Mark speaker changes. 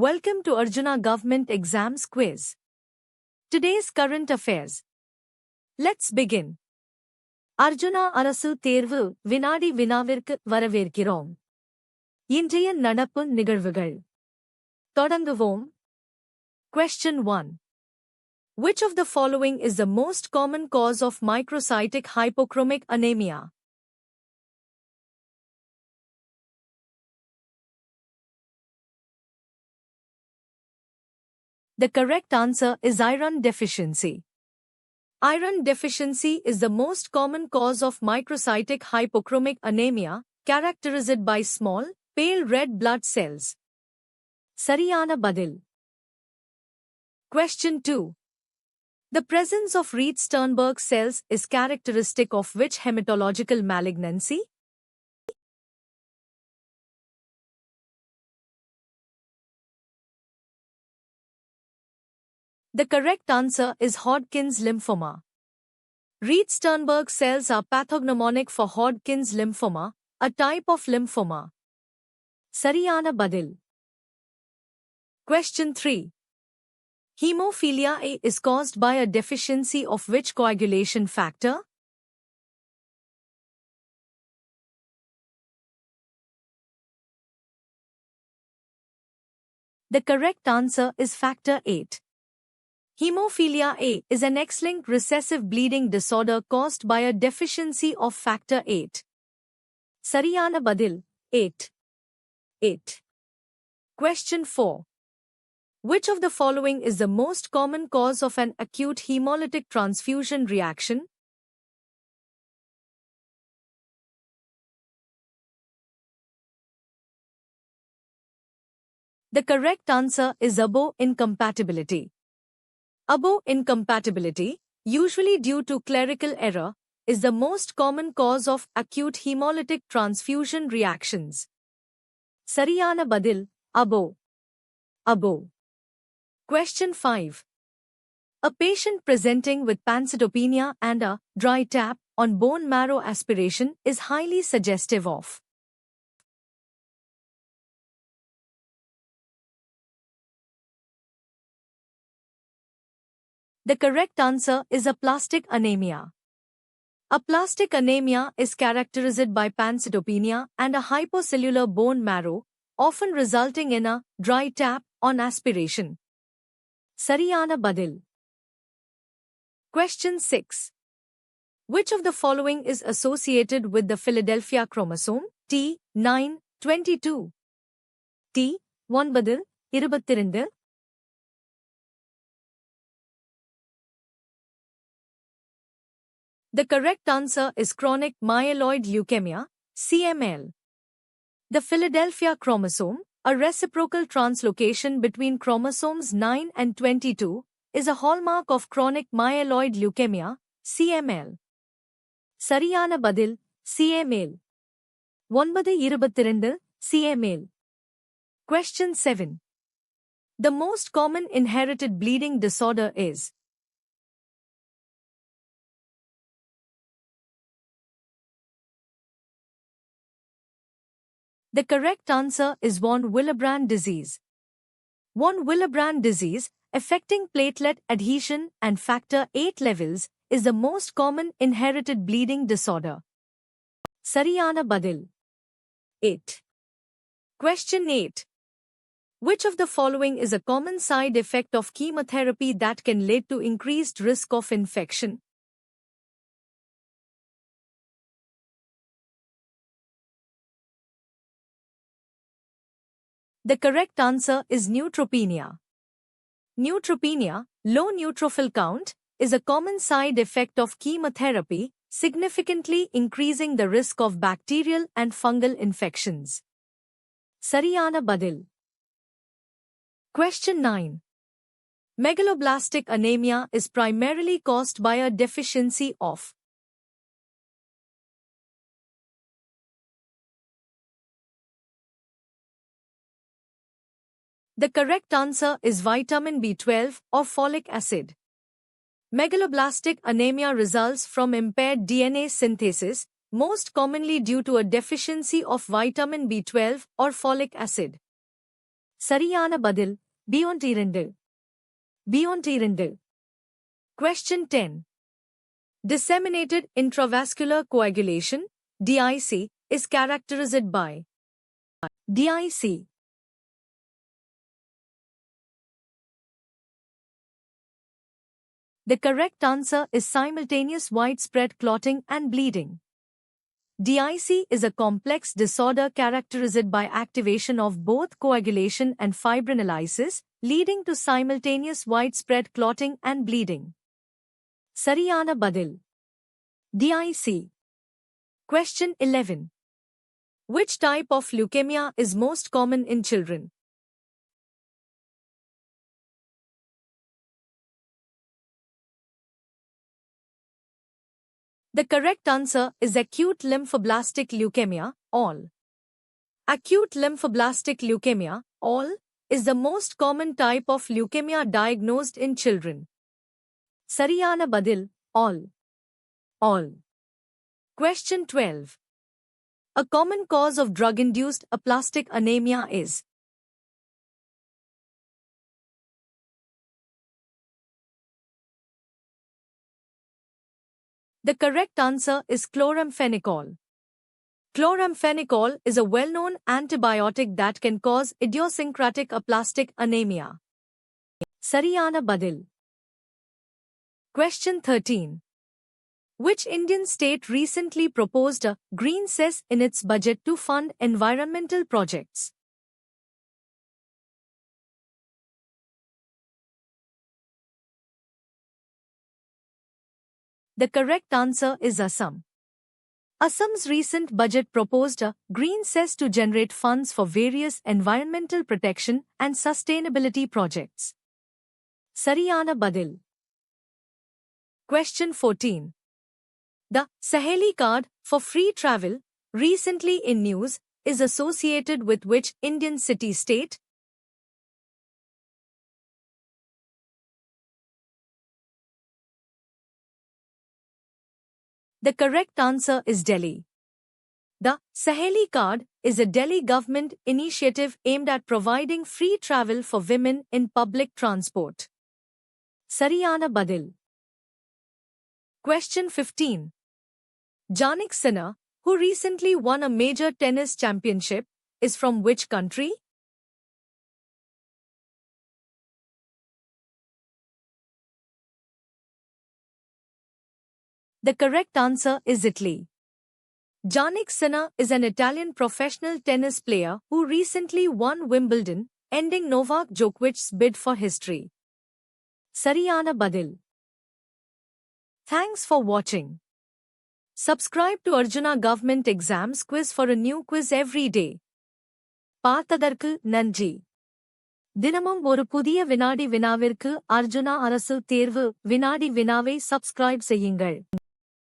Speaker 1: Welcome to Arjuna Government Exams Quiz. Today's current affairs. Let's begin. Arjuna அரசு தேர்வு வினாடி வினாவிற்கு வரவேற்கிறோம். இன்றைய நடப்பு நிகழ்வுகள். தொடங்குவோம். Question 1. Which of the following is the most common cause of microcytic hypochromic anemia? The correct answer is iron deficiency. Iron deficiency is the most common cause of microcytic hypochromic anemia, characterized by small, pale red blood cells. Sariyana Badil. Question 2. The presence of Reed-Sternberg cells is characteristic of which hematological malignancy? The correct answer is Hodgkin's lymphoma. Reed-Sternberg cells are pathognomonic for Hodgkin's lymphoma, a type of lymphoma. Sariyana Badil. Question 3. Hemophilia A is caused by a deficiency of which coagulation factor? The correct answer is factor 8. Hemophilia A is an X-linked recessive bleeding disorder caused by a deficiency of factor 8. Sariyana Badil, 8. Question 4. Which of the following is the most common cause of an acute hemolytic transfusion reaction? The correct answer is ABO incompatibility. ABO incompatibility, usually due to clerical error, is the most common cause of acute hemolytic transfusion reactions. Sariyana Badil, ABO. Question 5. A patient presenting with pancytopenia and a dry tap on bone marrow aspiration is highly suggestive of. The correct answer is aplastic anemia. Aplastic anemia is characterized by pancytopenia and a hypocellular bone marrow, often resulting in a dry tap on aspiration. Sariyana Badil. Question 6. Which of the following is associated with the Philadelphia chromosome? T9, 22. T9, 22. The correct answer is chronic myeloid leukemia, CML. The Philadelphia chromosome, a reciprocal translocation between chromosomes 9 and 22, is a hallmark of chronic myeloid leukemia, CML. Sariyana Badil, CML. 922, CML. Question 7. The most common inherited bleeding disorder is. The correct answer is von Willebrand disease. Von Willebrand disease, affecting platelet adhesion and factor 8 levels, is the most common inherited bleeding disorder. Sariyana Badil. 8. Question 8. Which of the following is a common side effect of chemotherapy that can lead to increased risk of infection? The correct answer is neutropenia. Neutropenia, low neutrophil count, is a common side effect of chemotherapy, significantly increasing the risk of bacterial and fungal infections. Sariyana Badil. Question 9. Megaloblastic anemia is primarily caused by a deficiency of. The correct answer is vitamin B12 or folic acid. Megaloblastic anemia results from impaired DNA synthesis, most commonly due to a deficiency of vitamin B12 or folic acid. சரியான பதில் beyond 2. Beyond 2. Question 10. Disseminated intravascular coagulation, DIC, is characterized by DIC. The correct answer is simultaneous widespread clotting and bleeding. DIC is a complex disorder characterized by activation of both coagulation and fibrinolysis, leading to simultaneous widespread clotting and bleeding. Sariyana Badil. DIC. Question 11. Which type of leukemia is most common in children? The correct answer is acute lymphoblastic leukemia, ALL. Acute lymphoblastic leukemia, ALL, is the most common type of leukemia diagnosed in children. Sariyana Badil, ALL. ALL. Question 12. A common cause of drug-induced aplastic anemia is The correct answer is chloramphenicol. Chloramphenicol is a well-known antibiotic that can cause idiosyncratic aplastic anemia. Sariyana Badil. Question 13. Which Indian state recently proposed a green cess in its budget to fund environmental projects? The correct answer is Assam. Assam's recent budget proposed a green cess to generate funds for various environmental protection and sustainability projects. Sariyana Badil. Question 14. The Saheli card for free travel, recently in news, is associated with which Indian city-state? The correct answer is Delhi. The Saheli card is a Delhi government initiative aimed at providing free travel for women in public transport. Sariyana Badil. Question 15. Jannik Sinner, who recently won a major tennis championship, is from which country? The correct answer is Italy. Jannik Sinner is an Italian professional tennis player who recently won Wimbledon, ending Novak Djokovic's bid for history. Sariyana Badil. Thanks for watching. Subscribe to Arjuna Government Exams Quiz for a new quiz every day. பார்த்ததற்கு நன்றி. தினமும் ஒரு புதிய வினாடி வினாவிற்கு அர்ஜுனா அரசு தேர்வு வினாடி வினாவை சப்ஸ்கிரைப் செய்யுங்கள்.